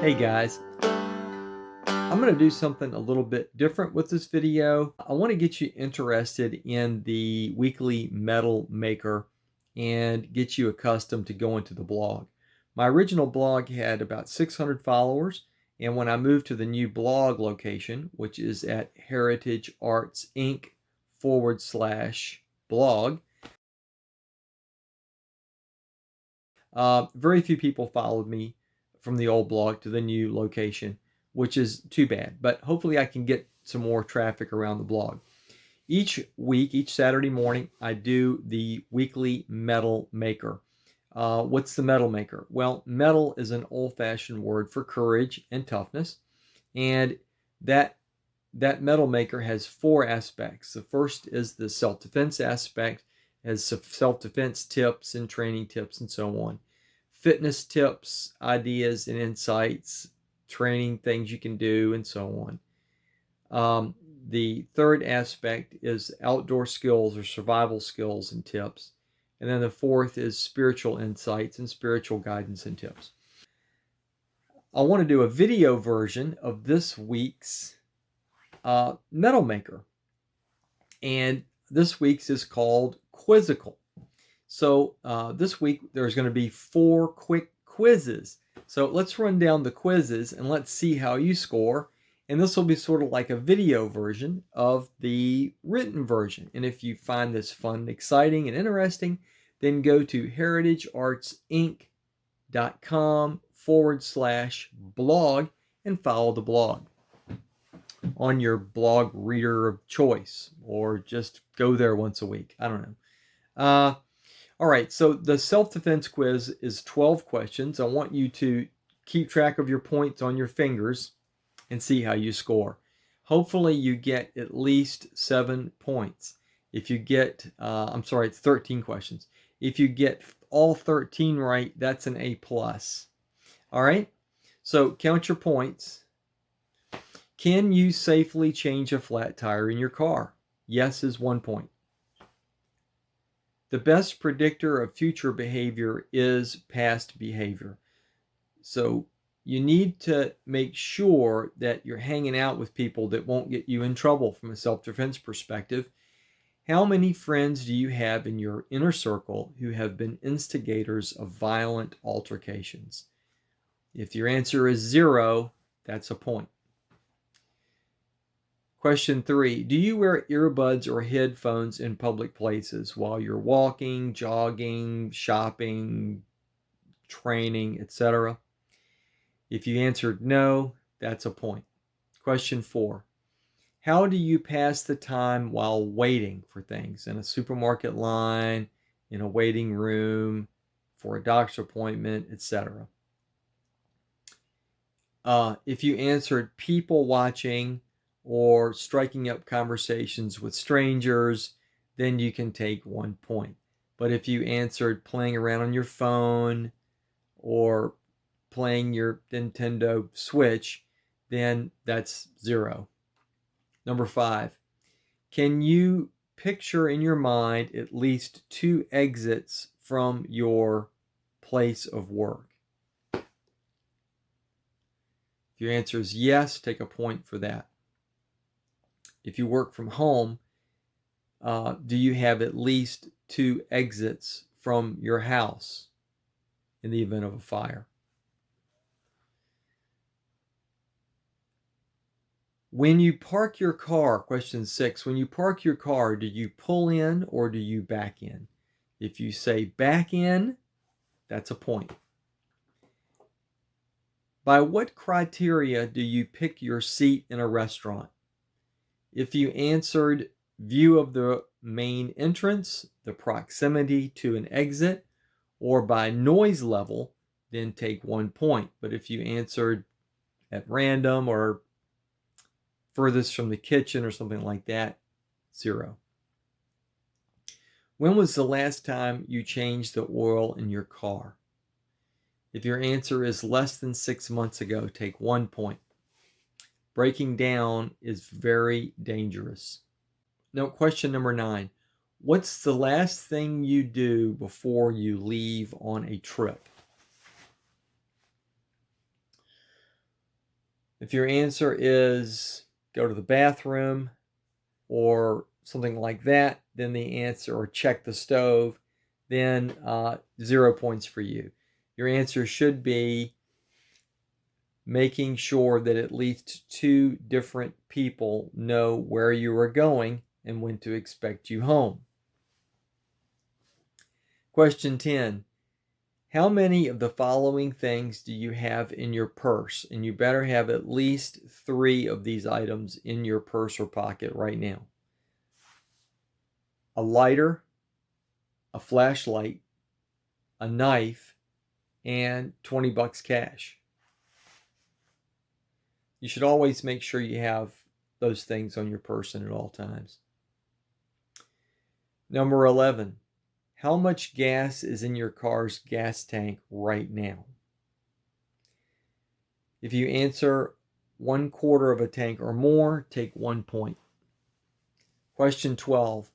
Hey guys, I'm going to do something a little bit different with this video. I want to get you interested in the weekly Mettle maker and get you accustomed to going to the blog. My original blog had about 600 followers, and when I moved to the new blog location, which is at heritageartsinc.com/blog, very few people followed me from the old blog to the new location, which is too bad. But hopefully I can get some more traffic around the blog. Each week, each Saturday morning, I do the weekly Mettle maker. What's the Mettle maker? Well, mettle is an old-fashioned word for courage and toughness. And that Mettle maker has four aspects. The first is the self-defense aspect, has self-defense tips and training tips and so on. Fitness tips, ideas and insights, training things you can do, and so on. The third aspect is outdoor skills or survival skills and tips. And then the fourth is spiritual insights and spiritual guidance and tips. I want to do a video version of this week's Mettle maker. And this week's is called Quizzical. So this week there's going to be 4 quick quizzes. So let's run down the quizzes and let's see how you score. And this will be sort of like a video version of the written version. And if you find this fun, exciting, and interesting, then go to heritageartsinc.com/blog and follow the blog on your blog reader of choice, or just go there once a week. I don't know. All right, so the self-defense quiz is 12 questions. I want you to keep track of your points on your fingers and see how you score. Hopefully you get at least 7 points. If you get, it's 13 questions. If you get all 13 right, that's an A+. All right, so count your points. Can you safely change a flat tire in your car? Yes is 1 point. The best predictor of future behavior is past behavior. So you need to make sure that you're hanging out with people that won't get you in trouble from a self-defense perspective. How many friends do you have in your inner circle who have been instigators of violent altercations? If your answer is 0, that's a point. Question 3, do you wear earbuds or headphones in public places while you're walking, jogging, shopping, training, etc.? If you answered no, that's a point. Question 4, how do you pass the time while waiting for things in a supermarket line, in a waiting room, for a doctor's appointment, etc.? If you answered people watching or striking up conversations with strangers, then you can take 1 point. But if you answered playing around on your phone or playing your Nintendo Switch, then that's 0. Number 5, can you picture in your mind at least 2 exits from your place of work? If your answer is yes, take a point for that. If you work from home, do you have at least 2 exits from your house in the event of a fire? When you park your car, question 6, when you park your car, do you pull in or do you back in? If you say back in, that's a point. By what criteria do you pick your seat in a restaurant? If you answered view of the main entrance, the proximity to an exit, or by noise level, then take 1 point. But if you answered at random or furthest from the kitchen or something like that, 0. When was the last time you changed the oil in your car? If your answer is less than 6 months ago, take 1 point. Breaking down is very dangerous. Now, question number 9. What's the last thing you do before you leave on a trip? If your answer is go to the bathroom or something like that, then the answer, or check the stove, then 0 points for you. Your answer should be making sure that at least 2 different people know where you are going and when to expect you home. Question 10. How many of the following things do you have in your purse? And you better have at least 3 of these items in your purse or pocket right now. A lighter, a flashlight, a knife, and 20 bucks cash. You should always make sure you have those things on your person at all times. Number 11. How much gas is in your car's gas tank right now? If you answer 1/4 of a tank or more, take 1 point. Question 12.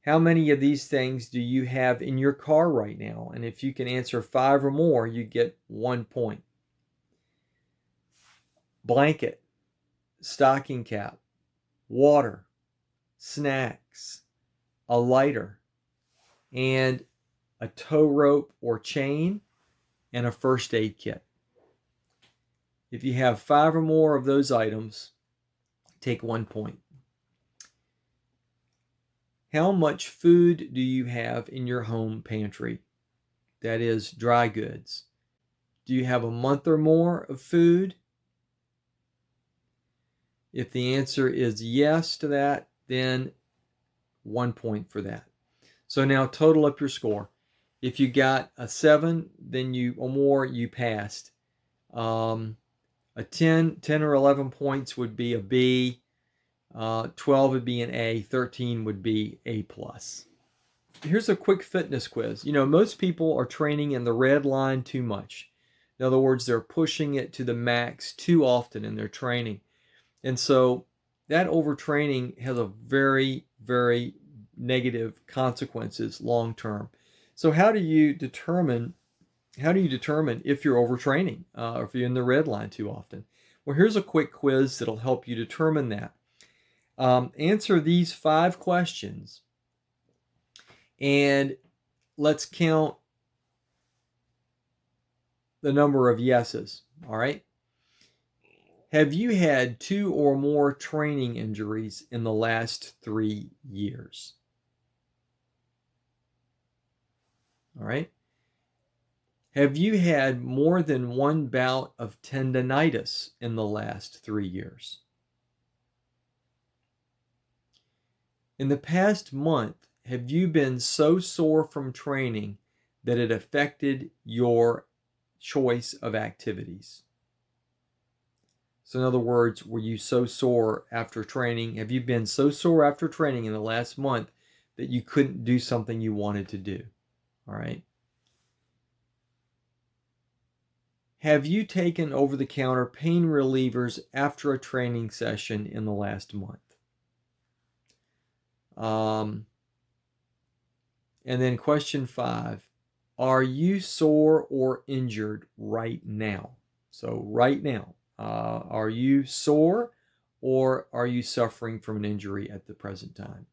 How many of these things do you have in your car right now? And if you can answer 5 or more, you get 1 point. Blanket, stocking cap, water, snacks, a lighter, and a tow rope or chain, and a first aid kit. If you have 5 or more of those items, take 1 point. How much food do you have in your home pantry? That is dry goods. Do you have a month or more of food? If the answer is yes to that, then 1 point for that. So now total up your score. If you got a 7, then or more, you passed. A 10 or 11 points would be a B. 12 would be an A. 13 would be A+. Here's a quick fitness quiz. Most people are training in the red line too much. In other words, they're pushing it to the max too often in their training. And so that overtraining has a very, very negative consequences long term. So how do you determine if you're overtraining or if you're in the red line too often? Well, here's a quick quiz that'll help you determine that. Answer these 5 questions and let's count the number of yeses. All right. Have you had 2 or more training injuries in the last 3 years? All right. Have you had more than 1 bout of tendinitis in the last 3 years? In the past month, have you been so sore from training that it affected your choice of activities? So in other words, were you so sore after training? Have you been so sore after training in the last month that you couldn't do something you wanted to do? All right. Have you taken over-the-counter pain relievers after a training session in the last month? And then question 5, are you sore or injured right now? So right now, are you sore or are you suffering from an injury at the present time?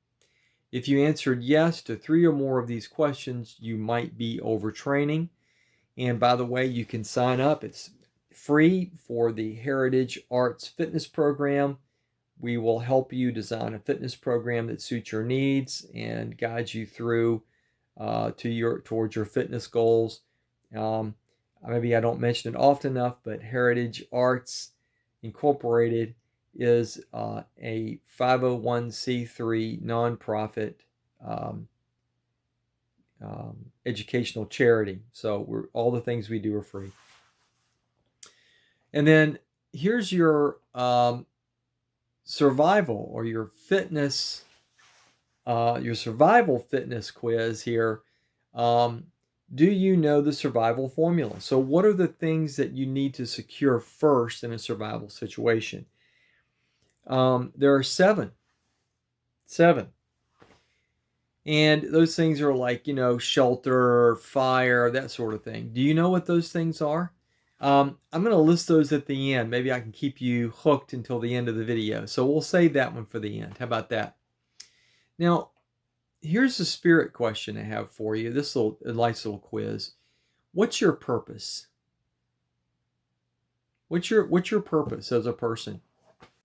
If you answered yes to 3 or more of these questions, you might be overtraining. And by the way, you can sign up. It's free for the Heritage Arts Fitness Program. We will help you design a fitness program that suits your needs and guides you through towards your fitness goals. Maybe I don't mention it often enough, but Heritage Arts Incorporated is a 501c3 nonprofit educational charity. So all the things we do are free. And then here's your survival or your fitness, your survival fitness quiz here. Do you know the survival formula? So what are the things that you need to secure first in a survival situation? There are 7. And those things are like, shelter, fire, that sort of thing. Do you know what those things are? I'm going to list those at the end. Maybe I can keep you hooked until the end of the video. So we'll save that one for the end. How about that? Now, here's the spirit question I have for you. This little a nice little quiz. What's your purpose? What's your purpose as a person?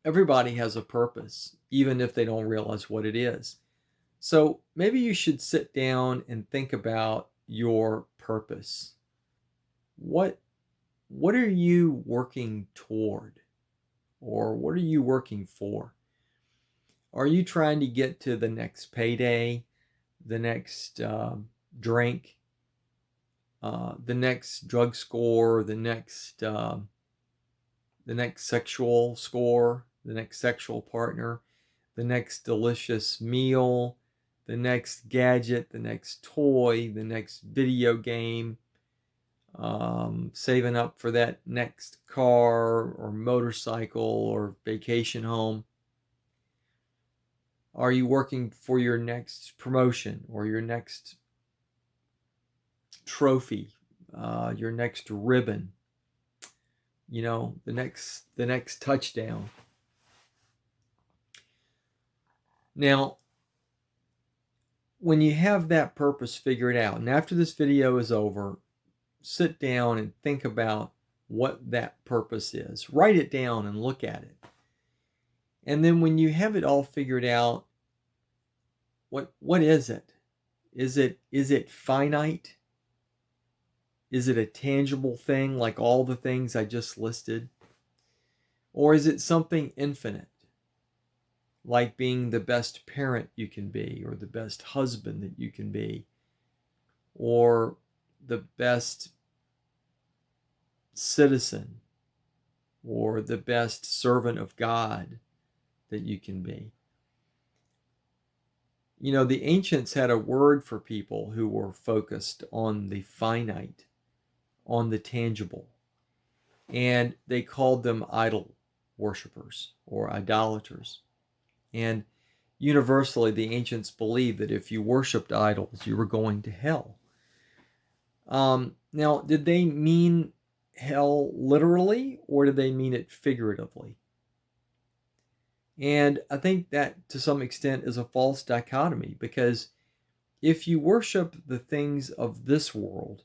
Everybody has a purpose, even if they don't realize what it is. So maybe you should sit down and think about your purpose. What are you working toward? Or what are you working for? Are you trying to get to the next payday, the next drink, the next drug score, the next sexual score, the next sexual partner, the next delicious meal, the next gadget, the next toy, the next video game, saving up for that next car or motorcycle or vacation home? Are you working for your next promotion or your next trophy, your next ribbon, the next touchdown? Now, when you have that purpose figured out, and after this video is over, sit down and think about what that purpose is. Write it down and look at it. And then when you have it all figured out, what is it? Is it finite? Is it a tangible thing like all the things I just listed? Or is it something infinite? Like being the best parent you can be, or the best husband that you can be, or the best citizen, or the best servant of God that you can be. The ancients had a word for people who were focused on the finite, on the tangible, and they called them idol worshippers or idolaters. And universally, the ancients believed that if you worshipped idols, you were going to hell. Now, did they mean hell literally, or did they mean it figuratively? And I think that to some extent is a false dichotomy, because if you worship the things of this world,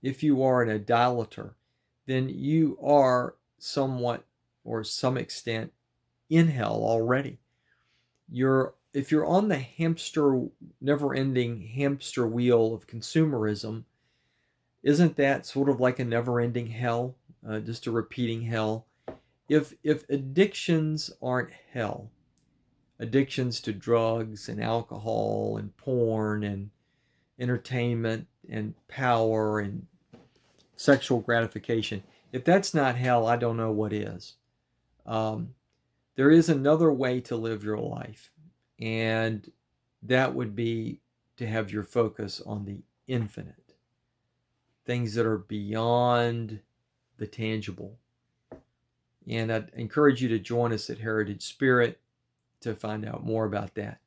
if you are an idolater, then you are somewhat or some extent in hell already. If you're on the never-ending hamster wheel of consumerism, isn't that sort of like a never-ending hell, just a repeating hell? If addictions aren't hell, addictions to drugs and alcohol and porn and entertainment and power and sexual gratification, if that's not hell, I don't know what is. There is another way to live your life, and that would be to have your focus on the infinite, things that are beyond the tangible. And I'd encourage you to join us at Heritage Spirit to find out more about that.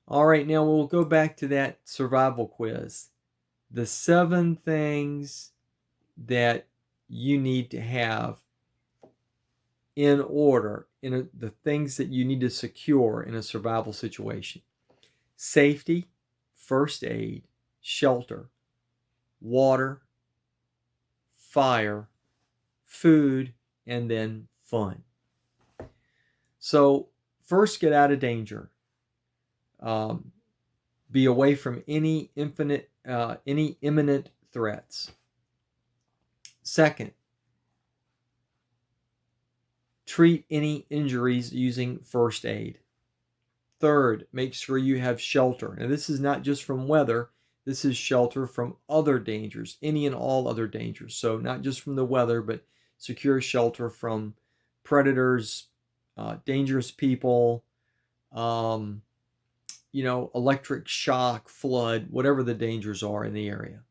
All right, now we'll go back to that survival quiz. The 7 things that you need to have in order, the things that you need to secure in a survival situation: safety, first aid, shelter, water, fire, food, and then fun. So first, get out of danger. Be away from any imminent threats. Second, treat any injuries using first aid. Third, make sure you have shelter. And this is not just from weather. This is shelter from other dangers, any and all other dangers. So not just from the weather, but secure shelter from predators, dangerous people, electric shock, flood, whatever the dangers are in the area.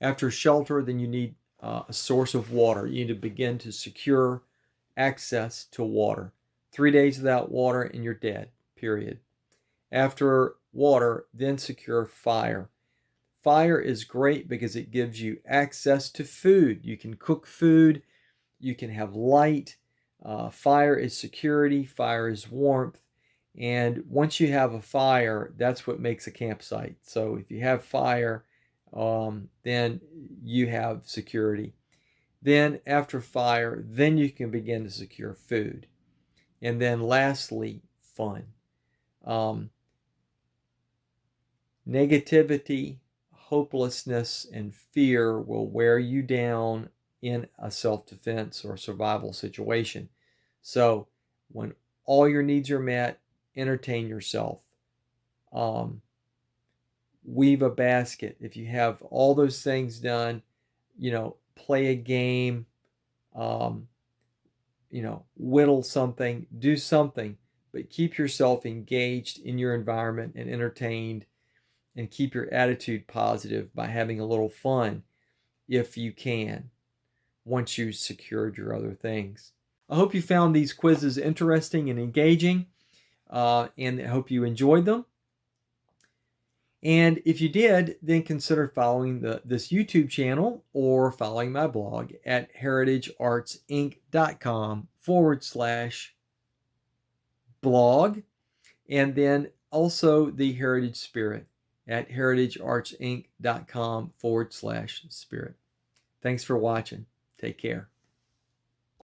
After shelter, then you need a source of water. You need to begin to secure access to water. 3 days without water and you're dead, period. After water, then secure fire. Fire is great because it gives you access to food. You can cook food, you can have light. Fire is security, fire is warmth. And once you have a fire, that's what makes a campsite. So if you have fire, then you have security. Then after fire, then you can begin to secure food. And then lastly, fun. Um, Negativity, hopelessness, and fear will wear you down in a self-defense or survival situation. So when all your needs are met, entertain yourself. Um, Weave a basket. If you have all those things done, play a game, um, whittle something, do something, but keep yourself engaged in your environment and entertained, and keep your attitude positive by having a little fun if you can, once you've secured your other things. I hope you found these quizzes interesting and engaging, and I hope you enjoyed them. And if you did, then consider following this YouTube channel or following my blog at heritageartsinc.com/blog, and then also the Heritage Spirit at heritageartsinc.com/spirit. Thanks for watching. Take care.